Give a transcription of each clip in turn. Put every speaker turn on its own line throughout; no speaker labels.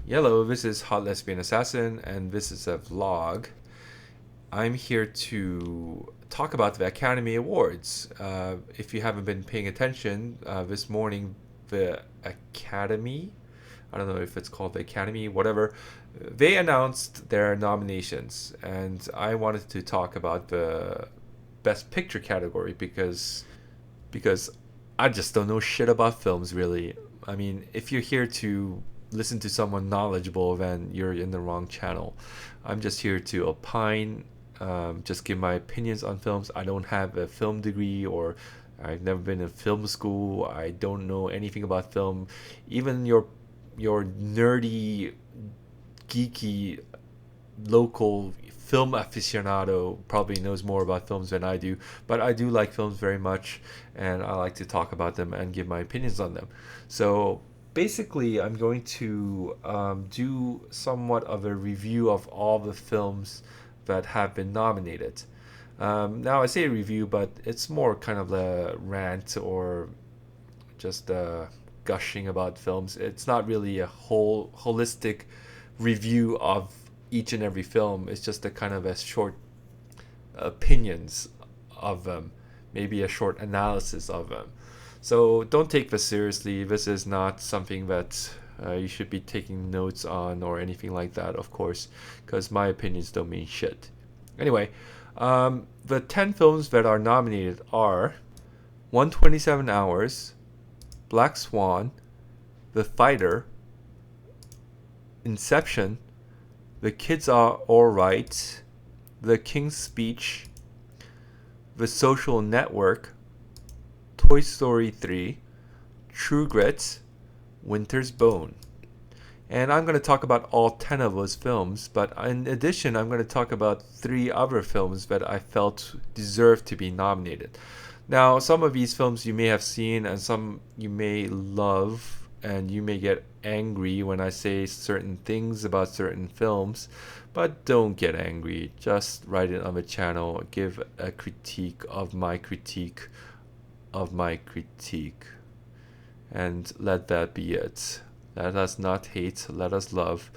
Hello, this is Hot Lesbian Assassin, and this is a vlog. I'm here to talk about the Academy Awards. If you haven't been paying attention, this morning the Academy, I don't know if it's called the Academy, whatever, they announced their nominations, and I wanted to talk about the Best Picture category because I just don't know shit about films really. I mean, if you're here to listen to someone knowledgeable, then you're in the wrong channel. I'm just here to opine, just give my opinions on films. I don't have a film degree or I've never been in film school. I don't know anything about film. Even your nerdy, geeky local film aficionado probably knows more about films than I do, but I do like films very much and I like to talk about them and give my opinions on them. So basically, I'm going to do somewhat of a review of all the films that have been nominated. Now, I say review, but it's more kind of a rant or just gushing about films. It's not really a whole holistic review of each and every film. It's just a kind of a short opinions of them, maybe a short analysis of them. So don't take this seriously. This is not something that you should be taking notes on or anything like that, of course, because my opinions don't mean shit. Anyway, the 10 films that are nominated are 127 Hours, Black Swan, The Fighter, Inception, The Kids Are Alright, The King's Speech, The Social Network, Toy Story 3, True Grit, Winter's Bone. And I'm going to talk about all 10 of those films, but in addition, I'm going to talk about 3 other films that I felt deserved to be nominated. Now, some of these films you may have seen and some you may love, and you may get angry when I say certain things about certain films, but don't get angry. Just write it on the channel, give a critique of my critique of my critique, and let that be it. Let us not hate, let us love.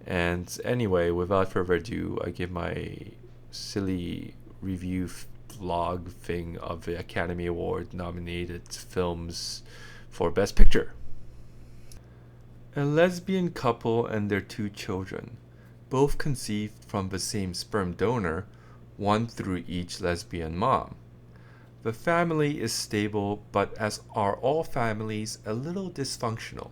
And anyway, without further ado, I give my silly review vlog thing of the Academy Award nominated films for Best Picture. A lesbian couple and their 2 children, both conceived from the same sperm donor, one through each lesbian mom. The family is stable, but as are all families, a little dysfunctional.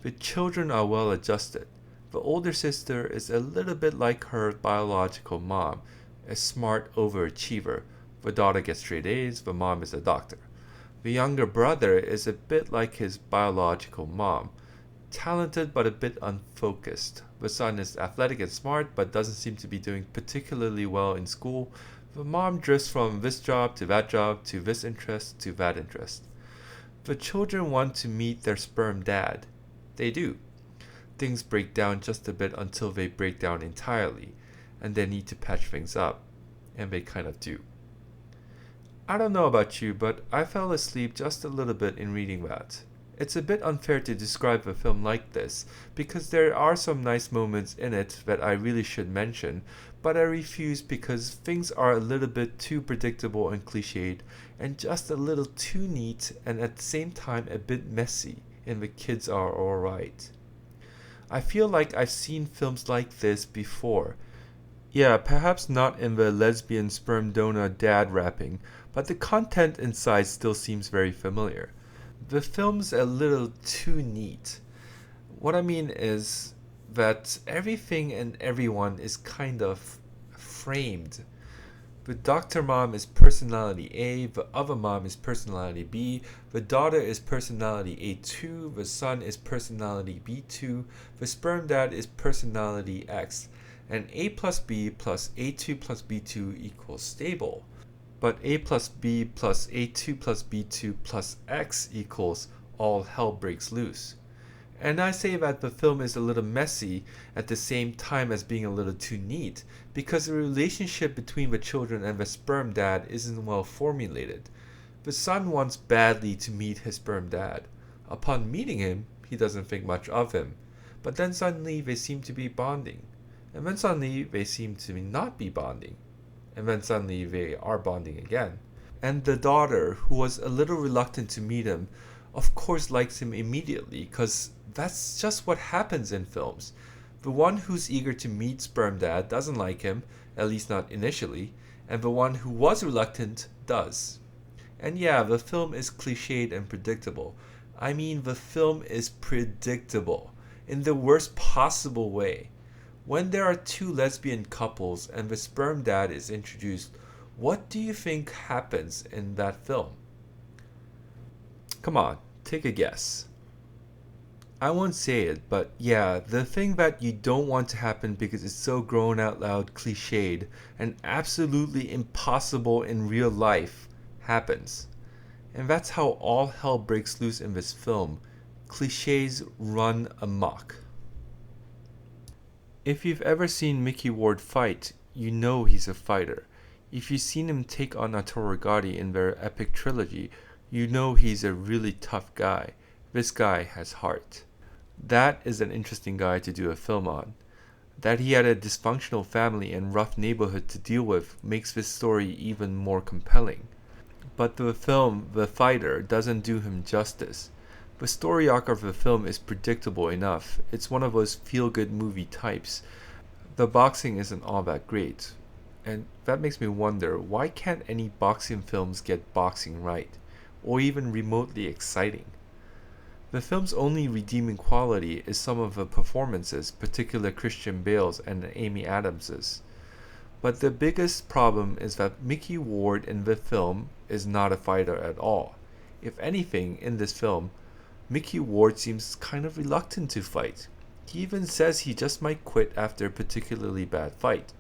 The children are well adjusted. The older sister is a little bit like her biological mom, a smart overachiever. The daughter gets straight A's, the mom is a doctor. The younger brother is a bit like his biological mom, talented but a bit unfocused. The son is athletic and smart, but doesn't seem to be doing particularly well in school. The mom drifts from this job to that job to this interest to that interest. The children want to meet their sperm dad. They do. Things break down just a bit until they break down entirely, and they need to patch things up. And they kind of do. I don't know about you, but I fell asleep just a little bit in reading that. It's a bit unfair to describe a film like this, because there are some nice moments in it that I really should mention, but I refuse because things are a little bit too predictable and cliched, and just a little too neat and at the same time a bit messy, and the kids are alright. I feel like I've seen films like this before. Yeah, perhaps not in the lesbian sperm donor dad rapping, but the content inside still seems very familiar. The film's a little too neat. What I mean is that everything and everyone is kind of framed. The doctor mom is personality A, the other mom is personality B, the daughter is personality A2, the son is personality B2, the sperm dad is personality X, and A plus B plus A2 plus B2 equals stable. But A plus B plus A2 plus B2 plus X equals all hell breaks loose. And I say that the film is a little messy at the same time as being a little too neat, because the relationship between the children and the sperm dad isn't well formulated. The son wants badly to meet his sperm dad. Upon meeting him, he doesn't think much of him. but then suddenly they seem to be bonding, and then suddenly they seem to not be bonding, and then suddenly they are bonding again. And the daughter, who was a little reluctant to meet him, of course likes him immediately, because that's just what happens in films. The one who's eager to meet Sperm Dad doesn't like him, at least not initially, and the one who was reluctant does. And yeah, the film is cliched and predictable. I mean, the film is predictable in the worst possible way. When there are two lesbian couples and the sperm dad is introduced, what do you think happens in that film? Come on, take a guess. I won't say it, but yeah, the thing that you don't want to happen because it's so grown out loud cliched and absolutely impossible in real life happens. And that's how all hell breaks loose in this film. Cliches run amok. If you've ever seen Mickey Ward fight, you know he's a fighter. If you've seen him take on Arturo Gatti in their epic trilogy, you know he's a really tough guy. This guy has heart. That is an interesting guy to do a film on. That he had a dysfunctional family and rough neighborhood to deal with makes this story even more compelling. But the film, The Fighter, doesn't do him justice. The story arc of the film is predictable enough. It's one of those feel-good movie types. The boxing isn't all that great. And that makes me wonder, why can't any boxing films get boxing right? Or even remotely exciting? The film's only redeeming quality is some of the performances, particularly Christian Bale's and Amy Adams's. But the biggest problem is that Mickey Ward in the film is not a fighter at all. If anything, in this film, Mickey Ward seems kind of reluctant to fight. He even says he just might quit after a particularly bad fight.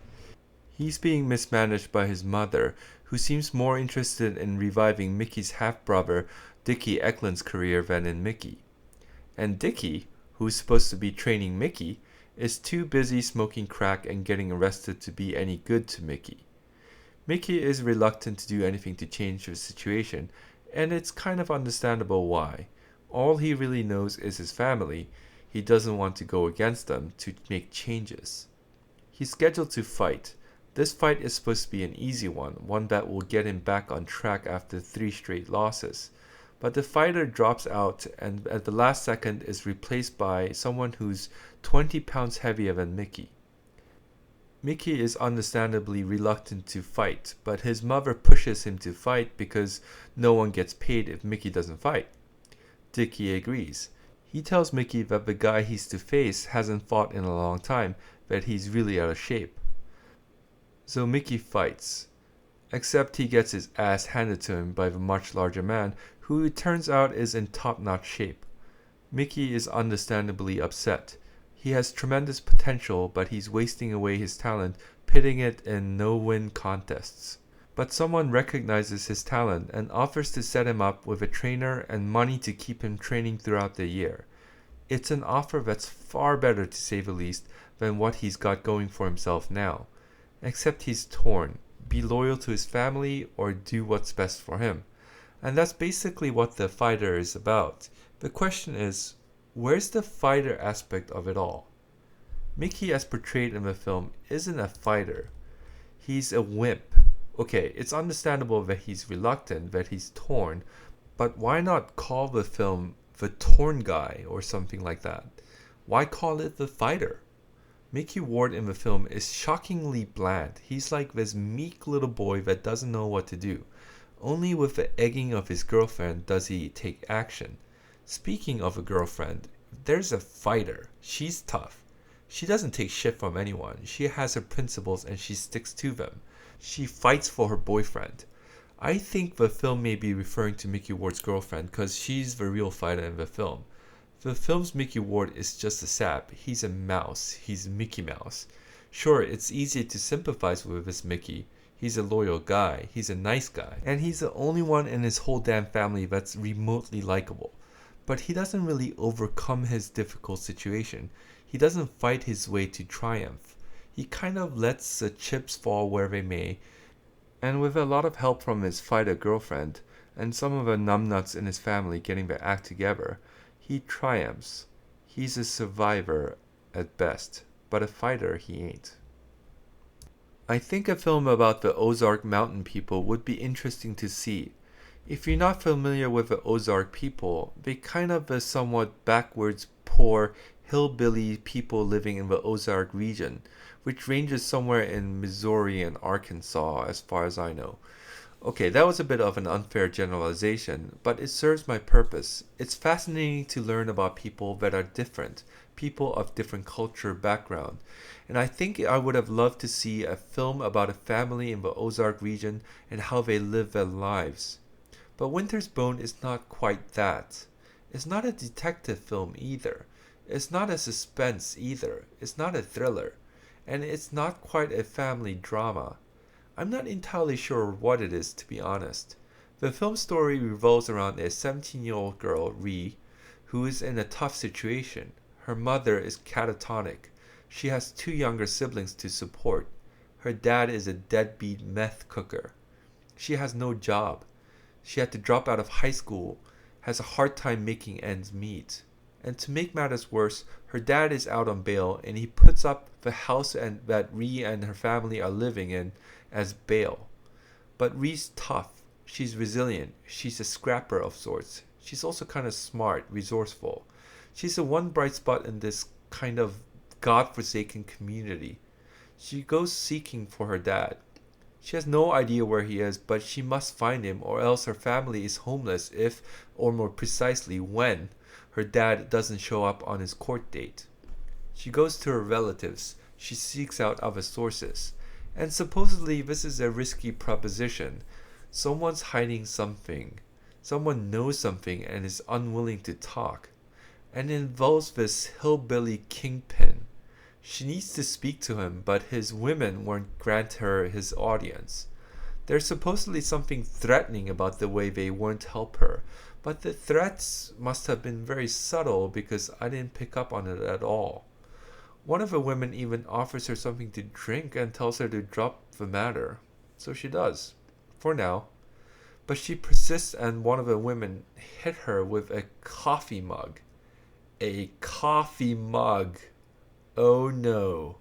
He's being mismanaged by his mother, who seems more interested in reviving Mickey's half-brother Dickie Eklund's career than in Mickey. And Dickie, who's supposed to be training Mickey, is too busy smoking crack and getting arrested to be any good to Mickey. Mickey is reluctant to do anything to change the situation, and it's kind of understandable why. All he really knows is his family. He doesn't want to go against them to make changes. He's scheduled to fight. This fight is supposed to be an easy one that will get him back on track after 3 straight losses. But the fighter drops out and at the last second is replaced by someone who's 20 pounds heavier than Mickey. Mickey is understandably reluctant to fight, but his mother pushes him to fight because no one gets paid if Mickey doesn't fight. Dickie agrees. He tells Mickey that the guy he's to face hasn't fought in a long time, that he's really out of shape. So Mickey fights, except he gets his ass handed to him by the much larger man, who it turns out is in top-notch shape. Mickey is understandably upset. He has tremendous potential, but he's wasting away his talent, pitting it in no-win contests. But someone recognizes his talent and offers to set him up with a trainer and money to keep him training throughout the year. It's an offer that's far better, to say the least, than what he's got going for himself now. Except he's torn. Be loyal to his family or do what's best for him. And that's basically what The Fighter is about. The question is, where's the fighter aspect of it all? Mickey, as portrayed in the film, isn't a fighter. He's a wimp. Okay, it's understandable that he's reluctant, that he's torn, but why not call the film The Torn Guy or something like that? Why call it The Fighter? Mickey Ward in the film is shockingly bland. He's like this meek little boy that doesn't know what to do. Only with the egging of his girlfriend does he take action. Speaking of a girlfriend, there's a fighter. She's tough. She doesn't take shit from anyone. She has her principles and she sticks to them. She fights for her boyfriend. I think the film may be referring to Mickey Ward's girlfriend because she's the real fighter in the film. The film's Mickey Ward is just a sap. He's a mouse. He's Mickey Mouse. Sure, it's easy to sympathize with this Mickey. He's a loyal guy. He's a nice guy. And he's the only one in his whole damn family that's remotely likable. But he doesn't really overcome his difficult situation. He doesn't fight his way to triumph. He kind of lets the chips fall where they may, and with a lot of help from his fighter girlfriend, and some of the numbnuts in his family getting their act together, he triumphs. He's a survivor at best, but a fighter he ain't. I think a film about the Ozark Mountain people would be interesting to see. If you're not familiar with the Ozark people, they kind of a somewhat backwards, poor, hillbilly people living in the Ozark region, which ranges somewhere in Missouri and Arkansas as far as I know. Okay, that was a bit of an unfair generalization, but it serves my purpose. It's fascinating to learn about people that are different, people of different culture background. And I think I would have loved to see a film about a family in the Ozark region and how they live their lives. But Winter's Bone is not quite that. It's not a detective film either. It's not a suspense either. It's not a thriller. And it's not quite a family drama. I'm not entirely sure what it is, to be honest. The film story revolves around a 17-year-old girl, Ree, who is in a tough situation. Her mother is catatonic. She has two younger siblings to support. Her dad is a deadbeat meth cooker. She has no job. She had to drop out of high school, has a hard time making ends meet. And to make matters worse, her dad is out on bail and he puts up the house that Ree and her family are living in as bail. But Ree's tough. She's resilient. She's a scrapper of sorts. She's also kind of smart, resourceful. She's the one bright spot in this kind of godforsaken community. She goes seeking for her dad. She has no idea where he is, but she must find him or else her family is homeless if, or more precisely when, her dad doesn't show up on his court date. She goes to her relatives. She seeks out other sources. And supposedly this is a risky proposition. Someone's hiding something. Someone knows something and is unwilling to talk. And it involves this hillbilly kingpin. She needs to speak to him, but his women won't grant her his audience. There's supposedly something threatening about the way they won't help her, but the threats must have been very subtle because I didn't pick up on it at all. One of the women even offers her something to drink and tells her to drop the matter. So she does. For now. But she persists and one of the women hit her with a coffee mug. A coffee mug. Oh no.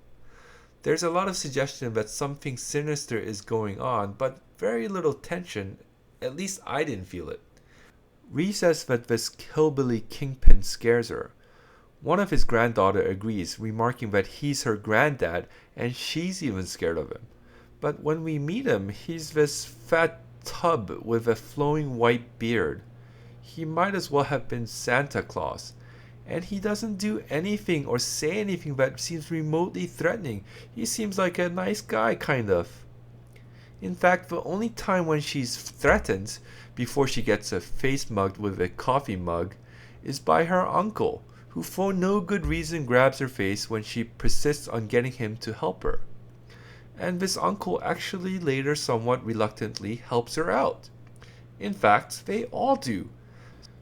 There's a lot of suggestion that something sinister is going on, but very little tension. At least I didn't feel it. Ree says that this hillbilly kingpin scares her. One of his granddaughter agrees, remarking that he's her granddad and she's even scared of him. But when we meet him, he's this fat tub with a flowing white beard. He might as well have been Santa Claus. And he doesn't do anything or say anything that seems remotely threatening. He seems like a nice guy, kind of. In fact, the only time when she's threatened, before she gets her face mugged with a coffee mug, is by her uncle, who for no good reason grabs her face when she persists on getting him to help her. And this uncle actually later somewhat reluctantly helps her out. In fact, they all do.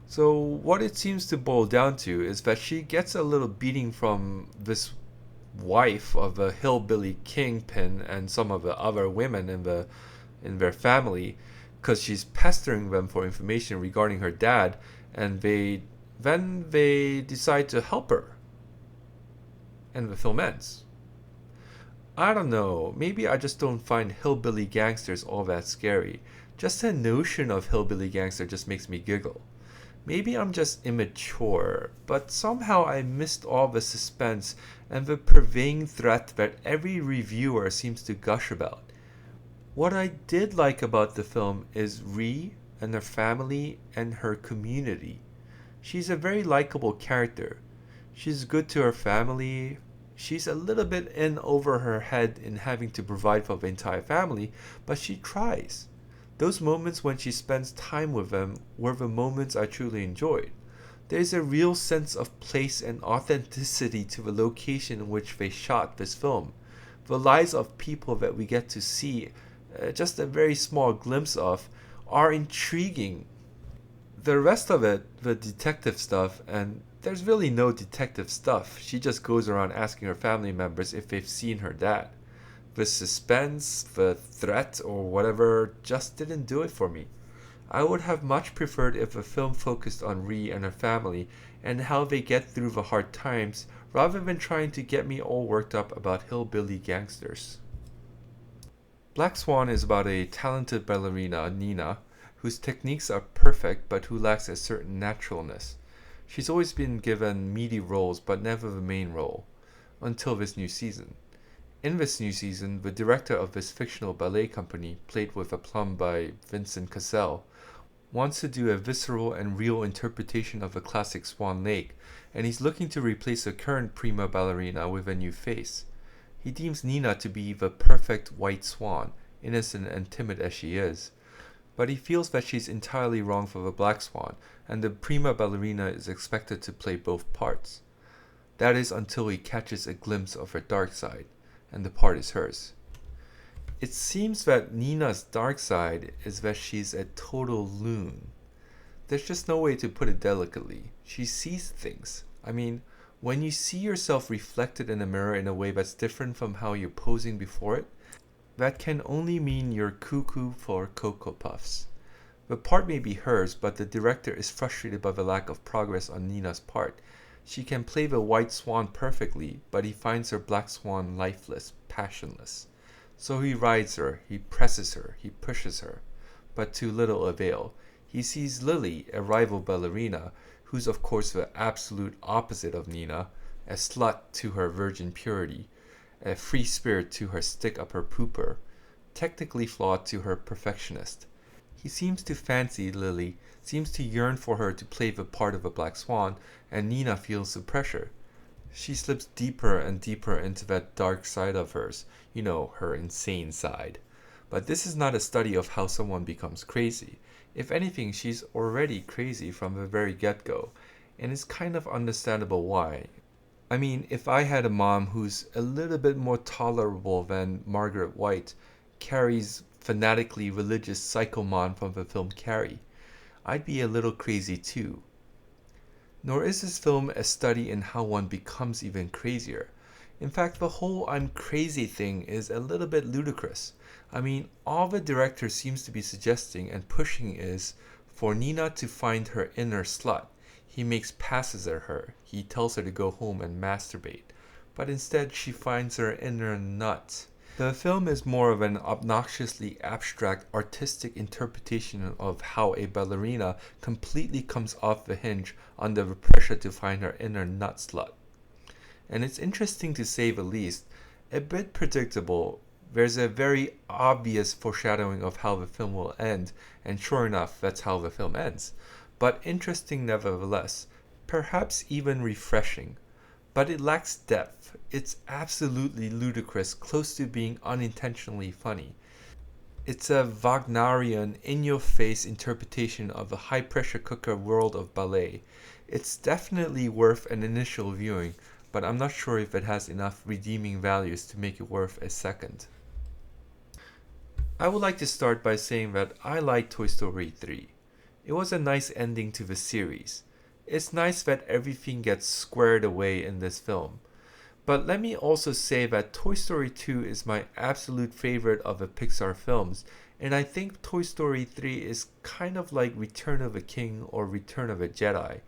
So what it seems to boil down to is that she gets a little beating from this wife of a hillbilly kingpin and some of the other women in their family because she's pestering them for information regarding her dad, and then they decide to help her. And the film ends. I don't know, maybe I just don't find hillbilly gangsters all that scary. Just the notion of hillbilly gangster just makes me giggle. Maybe I'm just immature, but somehow I missed all the suspense and the pervading threat that every reviewer seems to gush about. What I did like about the film is Ree and her family and her community. She's a very likable character. She's good to her family. She's a little bit in over her head in having to provide for the entire family, but she tries. Those moments when she spends time with them were the moments I truly enjoyed. There's a real sense of place and authenticity to the location in which they shot this film. The lives of people that we get to see, just a very small glimpse of, are intriguing. The rest of it, the detective stuff, and there's really no detective stuff. She just goes around asking her family members if they've seen her dad. The suspense, the threat, or whatever just didn't do it for me. I would have much preferred if the film focused on Ree and her family and how they get through the hard times rather than trying to get me all worked up about hillbilly gangsters. Black Swan is about a talented ballerina, Nina, whose techniques are perfect but who lacks a certain naturalness. She's always been given meaty roles but never the main role, until this new season. In this new season, the director of this fictional ballet company, played with aplomb by Vincent Cassel, wants to do a visceral and real interpretation of the classic Swan Lake, and he's looking to replace the current prima ballerina with a new face. He deems Nina to be the perfect white swan, innocent and timid as she is. But he feels that she's entirely wrong for the black swan, and the prima ballerina is expected to play both parts. That is until he catches a glimpse of her dark side, and the part is hers. It seems that Nina's dark side is that she's a total loon. There's just no way to put it delicately. She sees things. I mean, when you see yourself reflected in a mirror in a way that's different from how you're posing before it, that can only mean you're cuckoo for Cocoa Puffs. The part may be hers, but the director is frustrated by the lack of progress on Nina's part. She can play the white swan perfectly, but he finds her black swan lifeless, passionless. So he rides her, he presses her, he pushes her, but to little avail. He sees Lily, a rival ballerina, who's of course the absolute opposite of Nina, a slut to her virgin purity, a free spirit to her stick-up her pooper, technically flawed to her perfectionist. He seems to fancy Lily, seems to yearn for her to play the part of a black swan, and Nina feels the pressure. She slips deeper and deeper into that dark side of hers, her insane side. But this is not a study of how someone becomes crazy. If anything, she's already crazy from the very get-go, and it's kind of understandable why. I mean, if I had a mom who's a little bit more tolerable than Margaret White, Carrie's fanatically religious psycho mom from the film Carrie, I'd be a little crazy too. Nor is this film a study in how one becomes even crazier. In fact, the whole I'm crazy thing is a little bit ludicrous. I mean, all the director seems to be suggesting and pushing is for Nina to find her inner slut. He makes passes at her. He tells her to go home and masturbate. But instead, she finds her inner nut. The film is more of an obnoxiously abstract artistic interpretation of how a ballerina completely comes off the hinge under the pressure to find her inner nut slut. And it's interesting to say the least, a bit predictable. There's a very obvious foreshadowing of how the film will end, and sure enough, that's how the film ends. But interesting nevertheless, perhaps even refreshing. But it lacks depth. It's absolutely ludicrous, close to being unintentionally funny. It's a Wagnerian, in-your-face interpretation of the high-pressure cooker world of ballet. It's definitely worth an initial viewing, but I'm not sure if it has enough redeeming values to make it worth a second. I would like to start by saying that I like Toy Story 3. It was a nice ending to the series. It's nice that everything gets squared away in this film. But let me also say that Toy Story 2 is my absolute favorite of the Pixar films, and I think Toy Story 3 is kind of like Return of the King or Return of the Jedi,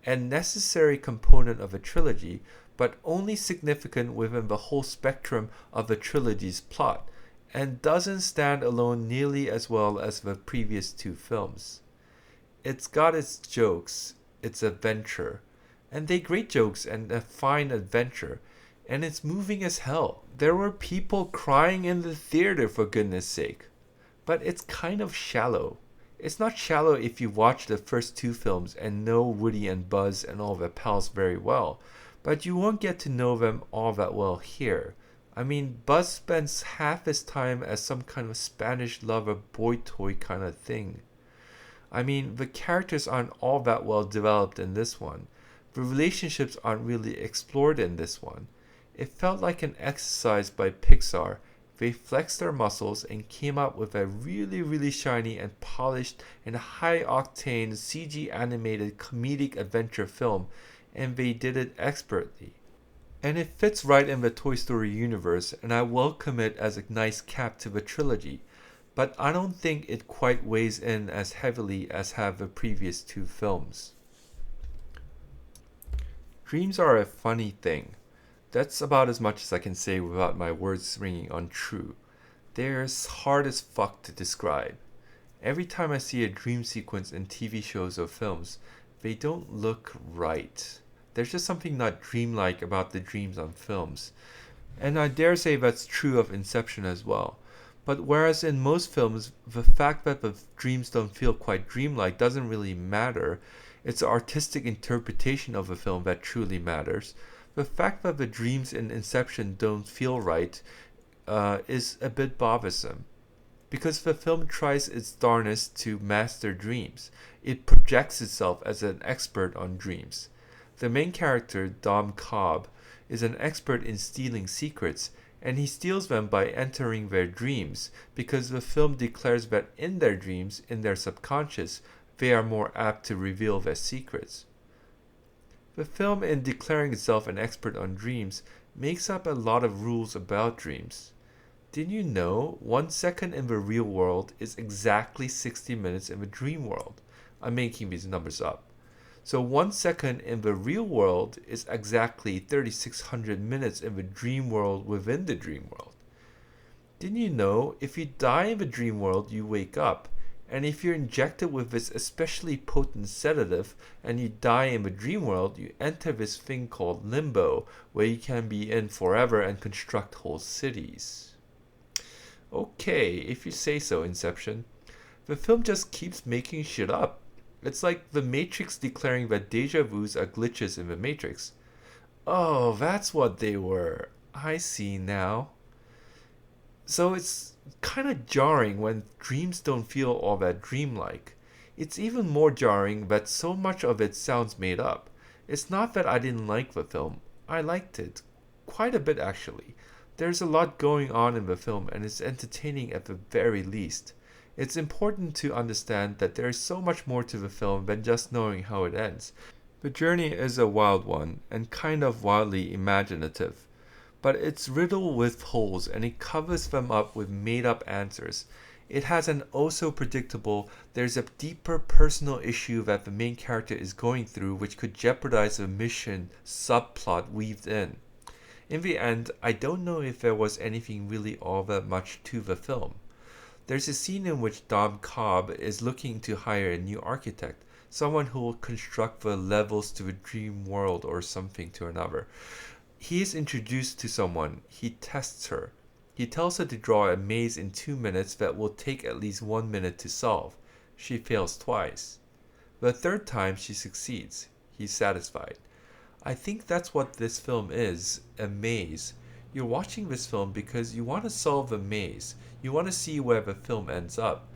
a necessary component of a trilogy, but only significant within the whole spectrum of the trilogy's plot, and doesn't stand alone nearly as well as the previous two films. It's got its jokes, its adventure, and they great jokes and a fine adventure, and it's moving as hell. There were people crying in the theater, for goodness sake. But it's kind of shallow. It's not shallow if you watch the first two films and know Woody and Buzz and all their pals very well, but you won't get to know them all that well here. I mean, Buzz spends half his time as some kind of Spanish lover boy toy kind of thing. I mean, the characters aren't all that well developed in this one. The relationships aren't really explored in this one. It felt like an exercise by Pixar. They flexed their muscles and came up with a really shiny and polished and high-octane CG animated comedic adventure film, and they did it expertly. And it fits right in the Toy Story universe, and I welcome it as a nice cap to the trilogy. But I don't think it quite weighs in as heavily as have the previous two films. Dreams are a funny thing. That's about as much as I can say without my words ringing untrue. They're hard as fuck to describe. Every time I see a dream sequence in TV shows or films, they don't look right. There's just something not dreamlike about the dreams on films. And I dare say that's true of Inception as well. But whereas in most films, the fact that the dreams don't feel quite dreamlike doesn't really matter, it's the artistic interpretation of the film that truly matters. The fact that the dreams in Inception don't feel right is a bit bothersome. Because the film tries its darnest to master dreams, it projects itself as an expert on dreams. The main character, Dom Cobb, is an expert in stealing secrets, and he steals them by entering their dreams, because the film declares that in their dreams, in their subconscious, they are more apt to reveal their secrets. The film, in declaring itself an expert on dreams, makes up a lot of rules about dreams. Did you know 1 second in the real world is exactly 60 minutes in the dream world? I'm making these numbers up. So 1 second in the real world is exactly 3600 minutes in the dream world within the dream world. Didn't you know if you die in the dream world, you wake up? And if you're injected with this especially potent sedative and you die in the dream world, you enter this thing called limbo, where you can be in forever and construct whole cities. Okay, if you say so, Inception. The film just keeps making shit up. It's like the Matrix declaring that deja vus are glitches in the Matrix. Oh, that's what they were. I see now. So it's kind of jarring when dreams don't feel all that dreamlike. It's even more jarring that so much of it sounds made up. It's not that I didn't like the film. I liked it. Quite a bit, actually. There's a lot going on in the film, and it's entertaining at the very least. It's important to understand that there is so much more to the film than just knowing how it ends. The journey is a wild one, and kind of wildly imaginative. But it's riddled with holes, and it covers them up with made-up answers. It has an oh so predictable, there's a deeper personal issue that the main character is going through which could jeopardize the mission subplot weaved in. In the end, I don't know if there was anything really all that much to the film. There's a scene in which Dom Cobb is looking to hire a new architect, someone who will construct the levels to a dream world or something to another. He is introduced to someone. He tests her. He tells her to draw a maze in 2 minutes that will take at least 1 minute to solve. She fails twice. The third time she succeeds. He's satisfied. I think that's what this film is, a maze. You're watching this film because you want to solve the maze. You want to see where the film ends up.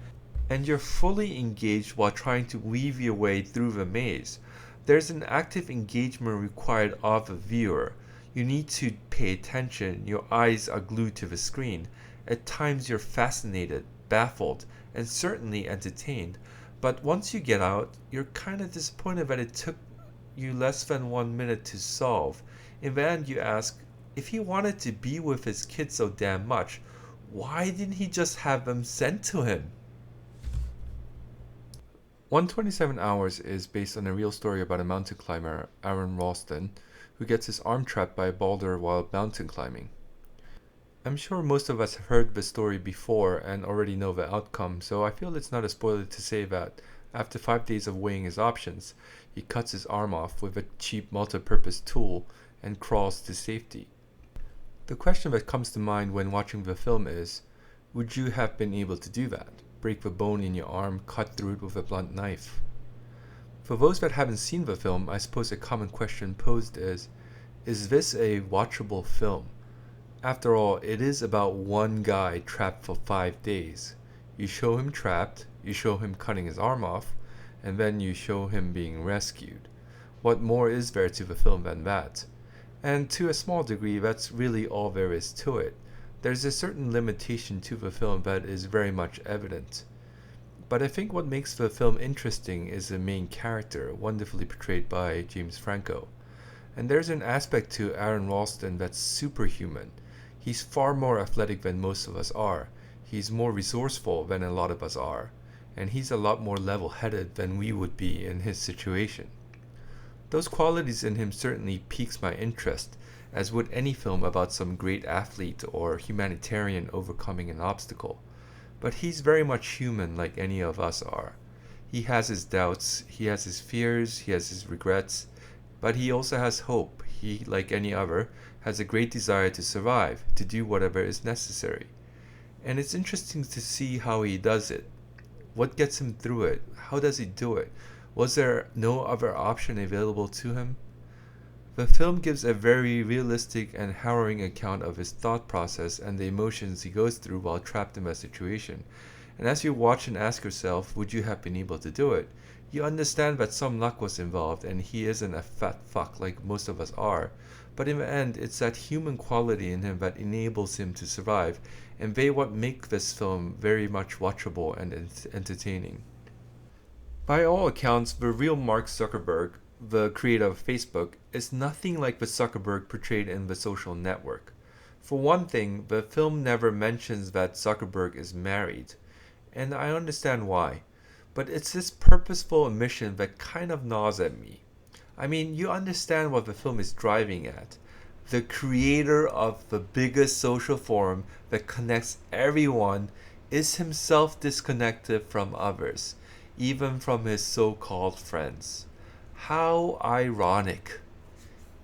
And you're fully engaged while trying to weave your way through the maze. There's an active engagement required of the viewer. You need to pay attention. Your eyes are glued to the screen. At times you're fascinated, baffled, and certainly entertained. But once you get out, you're kind of disappointed that it took you less than 1 minute to solve. In the end, you ask, if he wanted to be with his kids so damn much, why didn't he just have them sent to him? 127 Hours is based on a real story about a mountain climber, Aron Ralston, who gets his arm trapped by a boulder while mountain climbing. I'm sure most of us have heard the story before and already know the outcome, so I feel it's not a spoiler to say that after 5 days of weighing his options, he cuts his arm off with a cheap multi-purpose tool and crawls to safety. The question that comes to mind when watching the film is, would you have been able to do that? Break the bone in your arm, cut through it with a blunt knife? For those that haven't seen the film, I suppose a common question posed is this a watchable film? After all, it is about one guy trapped for 5 days. You show him trapped, you show him cutting his arm off, and then you show him being rescued. What more is there to the film than that? And to a small degree, that's really all there is to it. There's a certain limitation to the film that is very much evident. But I think what makes the film interesting is the main character, wonderfully portrayed by James Franco. And there's an aspect to Aron Ralston that's superhuman. He's far more athletic than most of us are. He's more resourceful than a lot of us are. And he's a lot more level-headed than we would be in his situation. Those qualities in him certainly piques my interest, as would any film about some great athlete or humanitarian overcoming an obstacle. But he's very much human like any of us are. He has his doubts, he has his fears, he has his regrets, but he also has hope. He, like any other, has a great desire to survive, to do whatever is necessary. And it's interesting to see how he does it. What gets him through it? How does he do it? Was there no other option available to him? The film gives a very realistic and harrowing account of his thought process and the emotions he goes through while trapped in that situation. And as you watch and ask yourself, would you have been able to do it? You understand that some luck was involved and he isn't a fat fuck like most of us are. But in the end, it's that human quality in him that enables him to survive, and they what make this film very much watchable and entertaining. By all accounts, the real Mark Zuckerberg, the creator of Facebook, is nothing like the Zuckerberg portrayed in The Social Network. For one thing, the film never mentions that Zuckerberg is married, and I understand why, but it's this purposeful omission that kind of gnaws at me. I mean, you understand what the film is driving at. The creator of the biggest social forum that connects everyone is himself disconnected from others, even from his so-called friends. How ironic.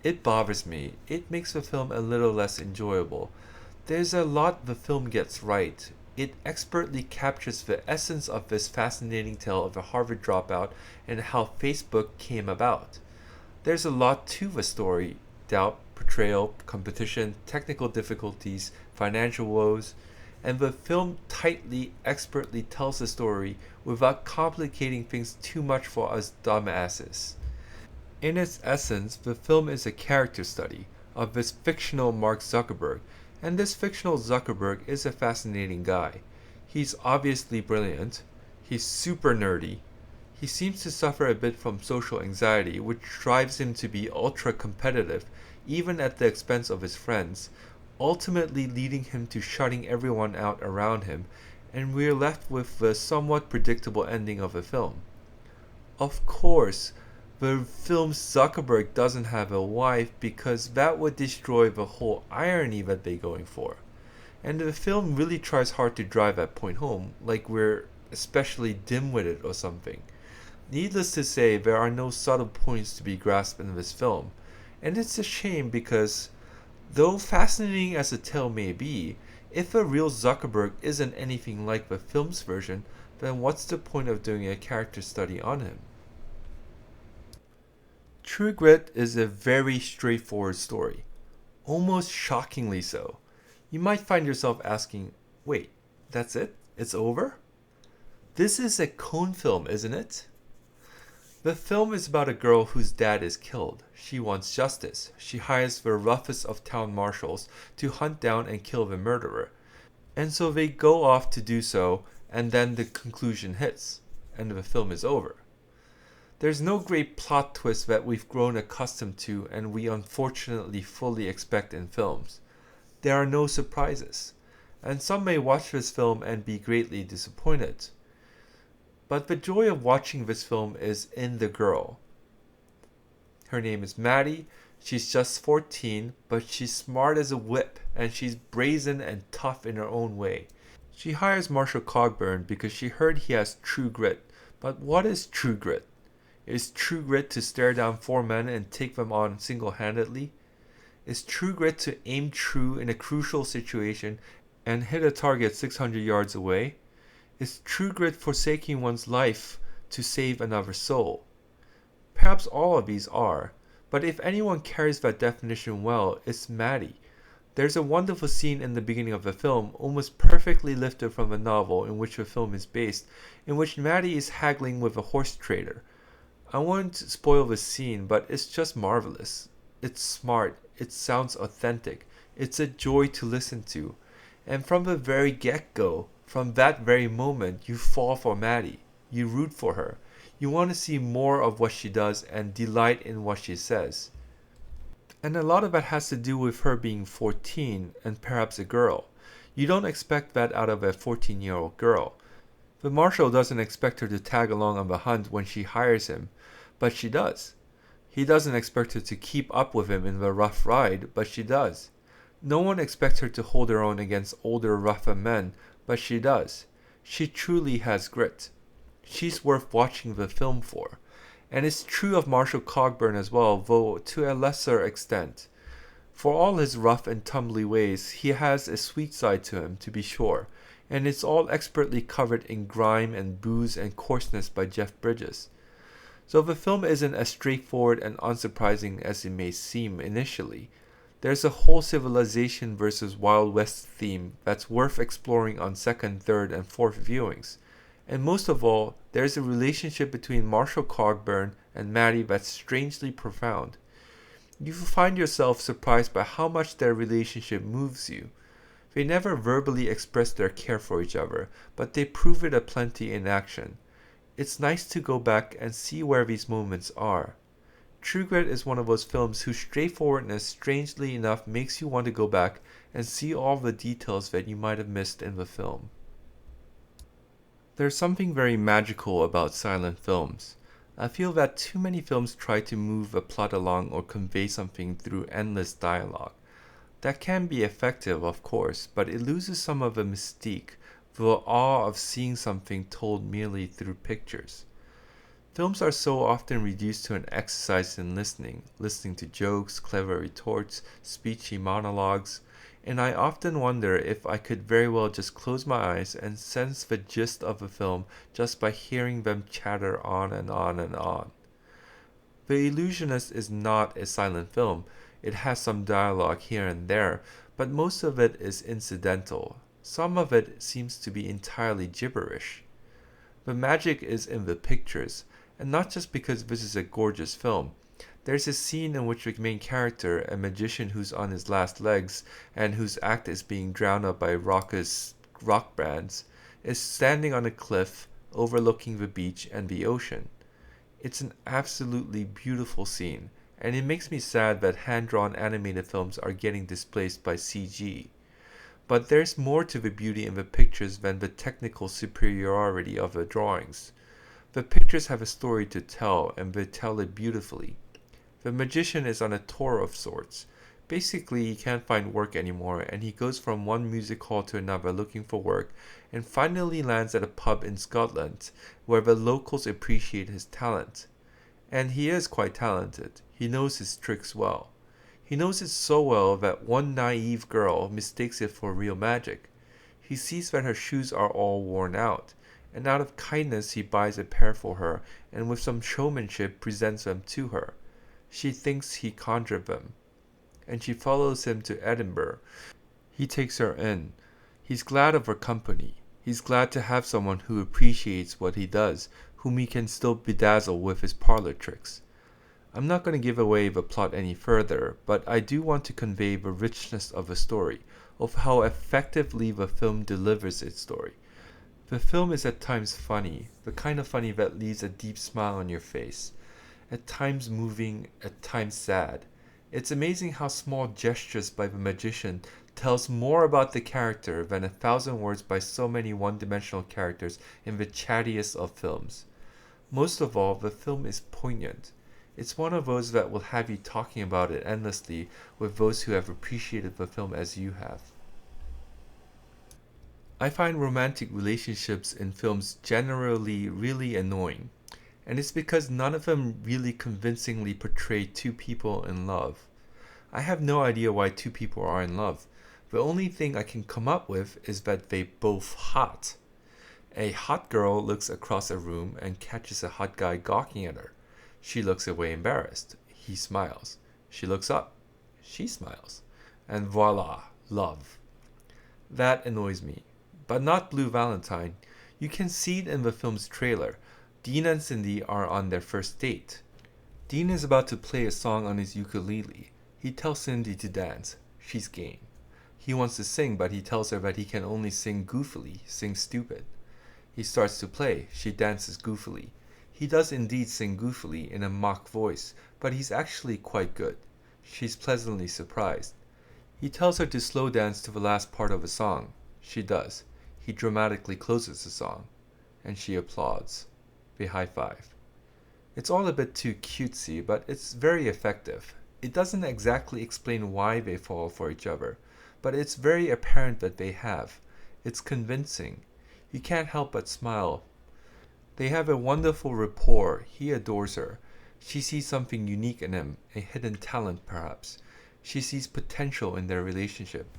It bothers me. It makes the film a little less enjoyable. There's a lot the film gets right. It expertly captures the essence of this fascinating tale of a Harvard dropout and how Facebook came about. There's a lot to the story: doubt, betrayal, competition, technical difficulties, financial woes, and the film tightly, expertly tells the story without complicating things too much for us dumbasses. In its essence, the film is a character study of this fictional Mark Zuckerberg, and this fictional Zuckerberg is a fascinating guy. He's obviously brilliant, he's super nerdy, he seems to suffer a bit from social anxiety, which drives him to be ultra competitive, even at the expense of his friends, ultimately leading him to shutting everyone out around him, and we're left with the somewhat predictable ending of the film. Of course, the film Zuckerberg doesn't have a wife because that would destroy the whole irony that they're going for. And the film really tries hard to drive that point home, like we're especially dim-witted or something. Needless to say, there are no subtle points to be grasped in this film, and it's a shame because, though fascinating as the tale may be, if a real Zuckerberg isn't anything like the film's version, then what's the point of doing a character study on him? True Grit is a very straightforward story, almost shockingly so. You might find yourself asking, wait, that's it? It's over? This is a Coen film, isn't it? The film is about a girl whose dad is killed. She wants justice. She hires the roughest of town marshals to hunt down and kill the murderer. And so they go off to do so, and then the conclusion hits, and the film is over. There's no great plot twist that we've grown accustomed to and we unfortunately fully expect in films. There are no surprises, and some may watch this film and be greatly disappointed. But the joy of watching this film is in the girl. Her name is Maddie. She's just 14, but she's smart as a whip, and she's brazen and tough in her own way. She hires Marshall Cogburn because she heard he has true grit. But what is true grit? Is true grit to stare down 4 men and take them on single-handedly? Is true grit to aim true in a crucial situation and hit a target 600 yards away? Is true grit forsaking one's life to save another soul? Perhaps all of these are, but if anyone carries that definition well, it's Maddie. There's a wonderful scene in the beginning of the film, almost perfectly lifted from the novel in which the film is based, in which Maddie is haggling with a horse trader. I won't spoil the scene, but it's just marvelous. It's smart, it sounds authentic, it's a joy to listen to. And from the very get-go, from that very moment, you fall for Maddie. You root for her. You want to see more of what she does and delight in what she says. And a lot of that has to do with her being 14 and perhaps a girl. You don't expect that out of a 14-year-old girl. The marshal doesn't expect her to tag along on the hunt when she hires him, but she does. He doesn't expect her to keep up with him in the rough ride, but she does. No one expects her to hold her own against older, rougher men, but she does. She truly has grit. She's worth watching the film for. And it's true of Marshall Cogburn as well, though to a lesser extent. For all his rough and tumbly ways, he has a sweet side to him, to be sure, and it's all expertly covered in grime and booze and coarseness by Jeff Bridges. So the film isn't as straightforward and unsurprising as it may seem initially. There's a whole civilization versus Wild West theme that's worth exploring on second, third, and fourth viewings. And most of all, there's a relationship between Marshall Cogburn and Maddie that's strangely profound. You will find yourself surprised by how much their relationship moves you. They never verbally express their care for each other, but they prove it aplenty in action. It's nice to go back and see where these moments are. True Grit is one of those films whose straightforwardness strangely enough makes you want to go back and see all the details that you might have missed in the film. There's something very magical about silent films. I feel that too many films try to move a plot along or convey something through endless dialogue. That can be effective, of course, but it loses some of the mystique, the awe of seeing something told merely through pictures. Films are so often reduced to an exercise in listening to jokes, clever retorts, speechy monologues, and I often wonder if I could very well just close my eyes and sense the gist of a film just by hearing them chatter on and on and on. The Illusionist is not a silent film. It has some dialogue here and there, but most of it is incidental. Some of it seems to be entirely gibberish. The magic is in the pictures, and not just because this is a gorgeous film. There's a scene in which the main character, a magician who's on his last legs and whose act is being drowned out by raucous rock bands, is standing on a cliff overlooking the beach and the ocean. It's an absolutely beautiful scene, and it makes me sad that hand-drawn animated films are getting displaced by CG. But there's more to the beauty in the pictures than the technical superiority of the drawings. The pictures have a story to tell, and they tell it beautifully. The magician is on a tour of sorts. Basically, he can't find work anymore, and he goes from one music hall to another looking for work, and finally lands at a pub in Scotland, where the locals appreciate his talent. And he is quite talented. He knows his tricks well. He knows it so well that one naive girl mistakes it for real magic. He sees that her shoes are all worn out, and out of kindness he buys a pair for her, and with some showmanship presents them to her. She thinks he conjured them, and she follows him to Edinburgh. He takes her in. He's glad of her company. He's glad to have someone who appreciates what he does, whom he can still bedazzle with his parlor tricks. I'm not going to give away the plot any further, but I do want to convey the richness of the story, of how effectively the film delivers its story. The film is at times funny, the kind of funny that leaves a deep smile on your face. At times moving, at times sad. It's amazing how small gestures by the magician tells more about the character than 1,000 words by so many one-dimensional characters in the chattiest of films. Most of all, the film is poignant. It's one of those that will have you talking about it endlessly with those who have appreciated the film as you have. I find romantic relationships in films generally really annoying. And it's because none of them really convincingly portray two people in love. I have no idea why two people are in love. The only thing I can come up with is that they both hot. A hot girl looks across a room and catches a hot guy gawking at her. She looks away embarrassed. He smiles. She looks up. She smiles. And voila, love. That annoys me. But not Blue Valentine. You can see it in the film's trailer. Dean and Cindy are on their first date. Dean is about to play a song on his ukulele. He tells Cindy to dance. She's game. He wants to sing, but he tells her that he can only sing goofily, sing stupid. He starts to play. She dances goofily. He does indeed sing goofily in a mock voice, but he's actually quite good. She's pleasantly surprised. He tells her to slow dance to the last part of the song. She does. He dramatically closes the song, and she applauds. They high-five. It's all a bit too cutesy, but it's very effective. It doesn't exactly explain why they fall for each other, but it's very apparent that they have. It's convincing. You can't help but smile. They have a wonderful rapport. He adores her. She sees something unique in him, a hidden talent perhaps. She sees potential in their relationship.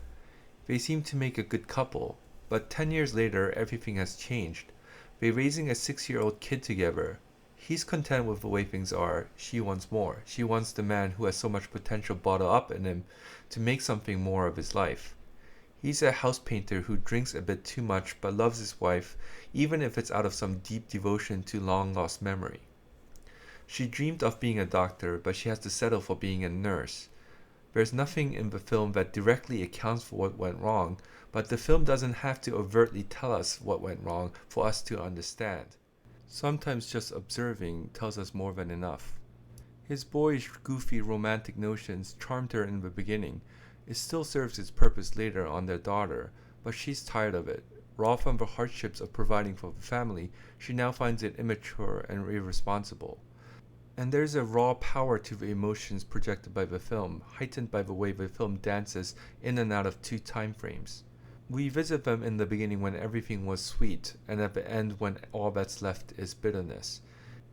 They seem to make a good couple, but 10 years later everything has changed. They're raising a 6-year-old kid together. He's content with the way things are. She wants more. She wants the man who has so much potential bottled up in him to make something more of his life. He's a house painter who drinks a bit too much but loves his wife, even if it's out of some deep devotion to long lost memory. She dreamed of being a doctor, but she has to settle for being a nurse. There's nothing in the film that directly accounts for what went wrong, but the film doesn't have to overtly tell us what went wrong for us to understand. Sometimes just observing tells us more than enough. His boyish, goofy, romantic notions charmed her in the beginning. It still serves its purpose later on their daughter, but she's tired of it. Raw from the hardships of providing for the family, she now finds it immature and irresponsible. And there's a raw power to the emotions projected by the film, heightened by the way the film dances in and out of two time frames. We visit them in the beginning when everything was sweet, and at the end when all that's left is bitterness.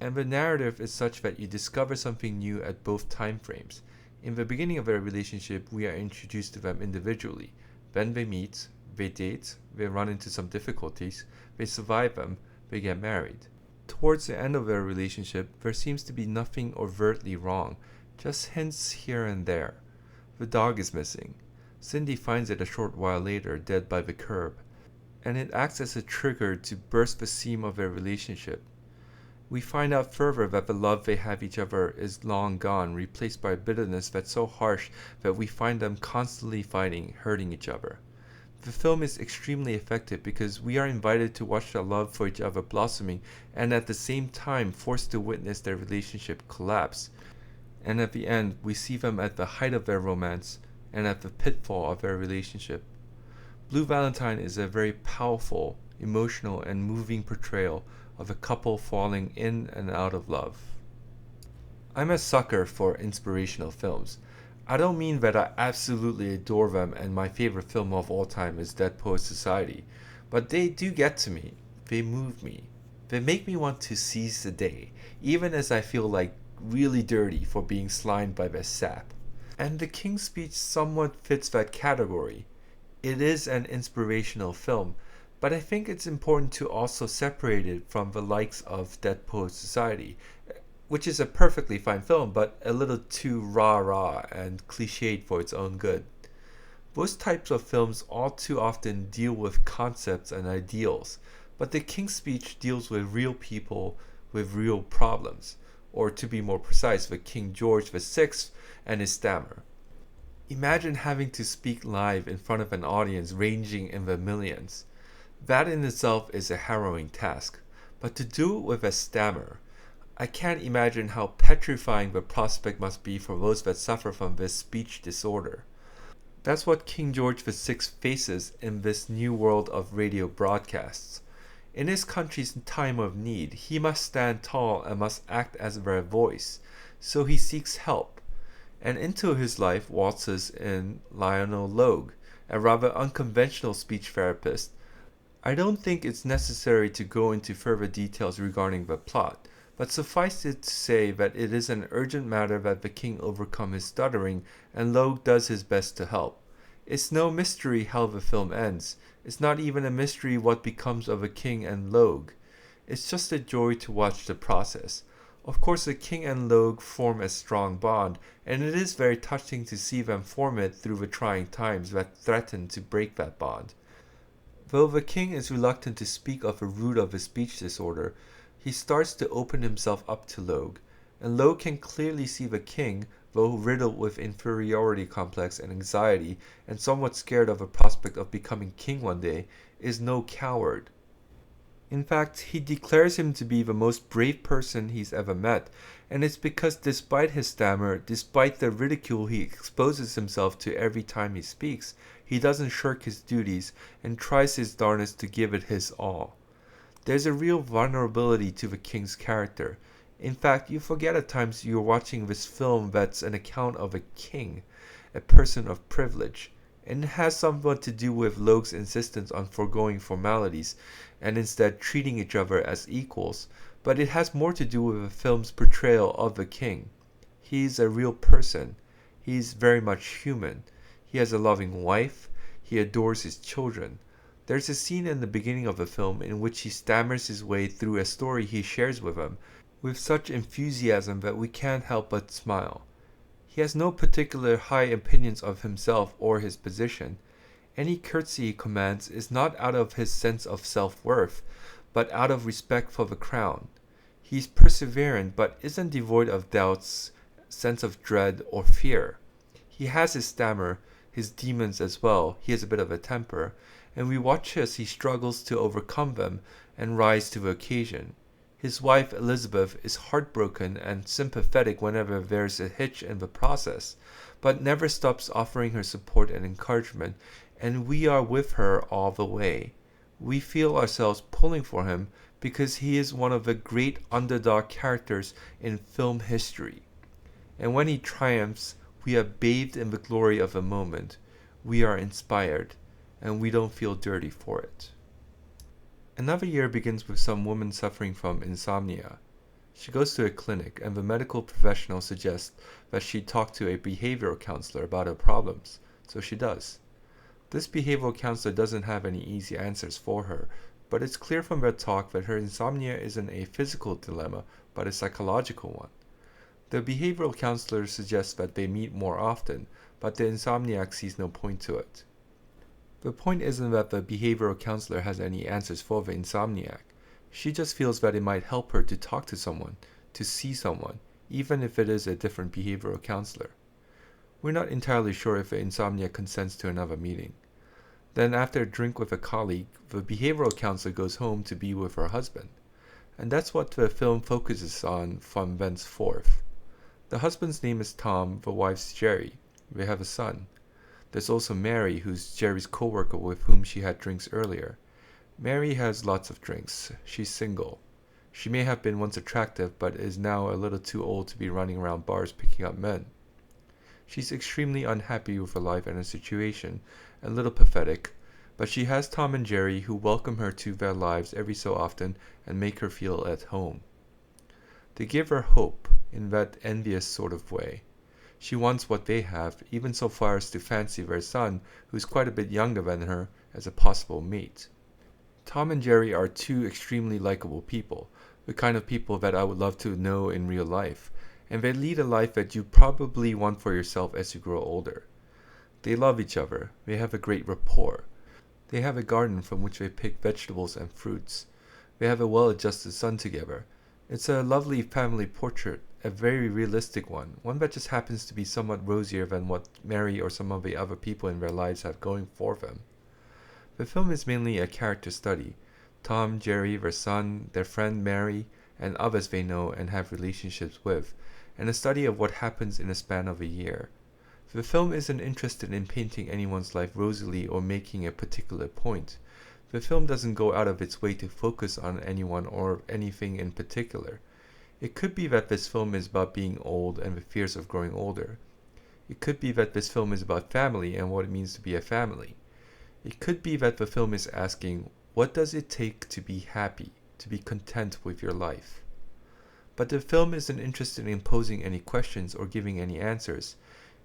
And the narrative is such that you discover something new at both time frames. In the beginning of their relationship, we are introduced to them individually. Then they meet, they date, they run into some difficulties, they survive them, they get married. Towards the end of their relationship, there seems to be nothing overtly wrong, just hints here and there. The dog is missing. Cindy finds it a short while later, dead by the curb, and it acts as a trigger to burst the seam of their relationship. We find out further that the love they have each other is long gone, replaced by a bitterness that's so harsh that we find them constantly fighting, hurting each other. The film is extremely effective because we are invited to watch their love for each other blossoming and at the same time forced to witness their relationship collapse. And at the end, we see them at the height of their romance and at the pitfall of their relationship. Blue Valentine is a very powerful, emotional, and moving portrayal of a couple falling in and out of love. I'm a sucker for inspirational films. I don't mean that I absolutely adore them and my favorite film of all time is Dead Poets Society, but they do get to me. They move me. They make me want to seize the day, even as I feel like really dirty for being slimed by their sap. And The King's Speech somewhat fits that category. It is an inspirational film, but I think it's important to also separate it from the likes of Dead Poets Society, which is a perfectly fine film, but a little too rah-rah and cliched for its own good. Those types of films all too often deal with concepts and ideals, but The King's Speech deals with real people with real problems, or to be more precise, with King George VI and his stammer. Imagine having to speak live in front of an audience ranging in the millions. That in itself is a harrowing task, but to do it with a stammer, I can't imagine how petrifying the prospect must be for those that suffer from this speech disorder. That's what King George VI faces in this new world of radio broadcasts. In his country's time of need, he must stand tall and must act as their voice, so he seeks help. And into his life waltzes in Lionel Logue, a rather unconventional speech therapist. I don't think it's necessary to go into further details regarding the plot, but suffice it to say that it is an urgent matter that the king overcome his stuttering, and Logue does his best to help. It's no mystery how the film ends. It's not even a mystery what becomes of the king and Logue. It's just a joy to watch the process. Of course, the king and Logue form a strong bond, and it is very touching to see them form it through the trying times that threaten to break that bond. Though the king is reluctant to speak of the root of his speech disorder, he starts to open himself up to Logue, and Logue can clearly see the king, though riddled with inferiority complex and anxiety, and somewhat scared of the prospect of becoming king one day, is no coward. In fact, he declares him to be the most brave person he's ever met, and it's because despite his stammer, despite the ridicule he exposes himself to every time he speaks, he doesn't shirk his duties and tries his darnest to give it his all. There's a real vulnerability to the king's character, In fact, you forget at times you're watching this film that's an account of a king, a person of privilege, and it has somewhat to do with Logue's insistence on foregoing formalities and instead treating each other as equals, but it has more to do with the film's portrayal of the king. He's a real person. He's very much human. He has a loving wife. He adores his children. There's a scene in the beginning of the film in which he stammers his way through a story he shares with them with such enthusiasm that we can't help but smile. He has no particular high opinions of himself or his position. Any courtesy he commands is not out of his sense of self-worth, but out of respect for the crown. He's perseverant, but isn't devoid of doubts, sense of dread, or fear. He has his stammer, his demons as well. He has a bit of a temper, and we watch as he struggles to overcome them and rise to the occasion. His wife Elizabeth is heartbroken and sympathetic whenever there's a hitch in the process, but never stops offering her support and encouragement, and we are with her all the way. We feel ourselves pulling for him because he is one of the great underdog characters in film history. And when he triumphs, we are bathed in the glory of the moment. We are inspired, and we don't feel dirty for it. Another year begins with some woman suffering from insomnia. She goes to a clinic, and the medical professional suggests that she talk to a behavioral counselor about her problems, so she does. This behavioral counselor doesn't have any easy answers for her, but it's clear from their talk that her insomnia isn't a physical dilemma, but a psychological one. The behavioral counselor suggests that they meet more often, but the insomniac sees no point to it. The point isn't that the behavioral counselor has any answers for the insomniac. She just feels that it might help her to talk to someone, to see someone, even if it is a different behavioral counselor. We're not entirely sure if the insomniac consents to another meeting. Then after a drink with a colleague, the behavioral counselor goes home to be with her husband. And that's what the film focuses on from thenceforth. The husband's name is Tom, the wife's Jerry. They have a son. There's also Mary, who's Jerry's co-worker with whom she had drinks earlier. Mary has lots of drinks. She's single. She may have been once attractive, but is now a little too old to be running around bars picking up men. She's extremely unhappy with her life and her situation, a little pathetic, but she has Tom and Jerry who welcome her to their lives every so often and make her feel at home. They give her hope in that envious sort of way. She wants what they have, even so far as to fancy their son, who's quite a bit younger than her, as a possible mate. Tom and Jerry are two extremely likable people, the kind of people that I would love to know in real life, and they lead a life that you probably want for yourself as you grow older. They love each other, they have a great rapport. They have a garden from which they pick vegetables and fruits. They have a well-adjusted son together. It's a lovely family portrait, a very realistic one that just happens to be somewhat rosier than what Mary or some of the other people in their lives have going for them. The film is mainly a character study. Tom, Jerry, their son, their friend Mary, and others they know and have relationships with, and a study of what happens in a span of a year. The film isn't interested in painting anyone's life rosily or making a particular point. The film doesn't go out of its way to focus on anyone or anything in particular. It could be that this film is about being old and the fears of growing older. It could be that this film is about family and what it means to be a family. It could be that the film is asking, what does it take to be happy, to be content with your life? But the film isn't interested in posing any questions or giving any answers.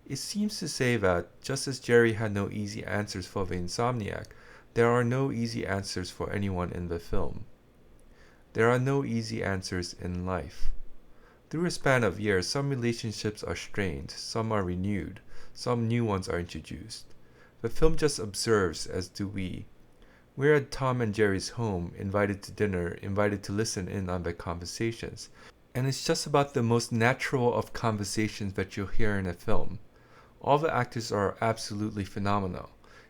It seems to say that, just as Jerry had no easy answers for the insomniac, there are no easy answers for anyone in the film. There are no easy answers in life. Through a span of years, some relationships are strained, some are renewed, some new ones are introduced. The film just observes, as do we. We're at Tom and Jerry's home, invited to dinner, invited to listen in on their conversations. And it's just about the most natural of conversations that you'll hear in a film. All the actors are absolutely phenomenal,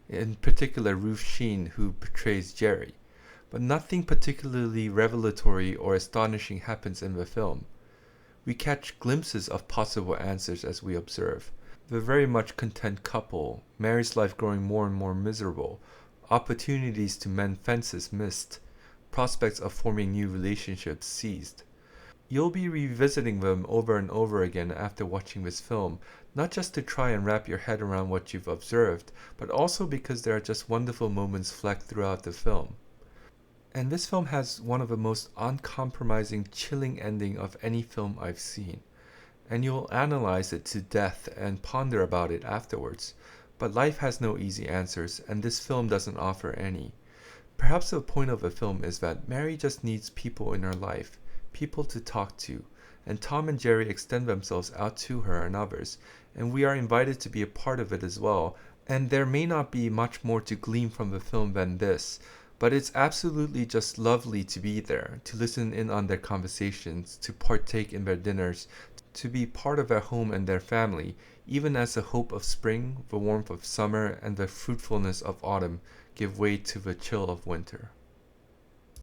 in particular Ruth Sheen, who portrays Jerry. But nothing particularly revelatory or astonishing happens in the film. We catch glimpses of possible answers as we observe. The very much content couple, Mary's life growing more and more miserable, opportunities to mend fences missed, prospects of forming new relationships seized. You'll be revisiting them over and over again after watching this film, not just to try and wrap your head around what you've observed, but also because there are just wonderful moments flecked throughout the film. And this film has one of the most uncompromising, chilling ending of any film I've seen. And you'll analyze it to death and ponder about it afterwards. But life has no easy answers, and this film doesn't offer any. Perhaps the point of the film is that Mary just needs people in her life, people to talk to, and Tom and Jerry extend themselves out to her and others, and we are invited to be a part of it as well. And there may not be much more to glean from the film than this, but it's absolutely just lovely to be there, to listen in on their conversations, to partake in their dinners, to be part of their home and their family, even as the hope of spring, the warmth of summer, and the fruitfulness of autumn give way to the chill of winter.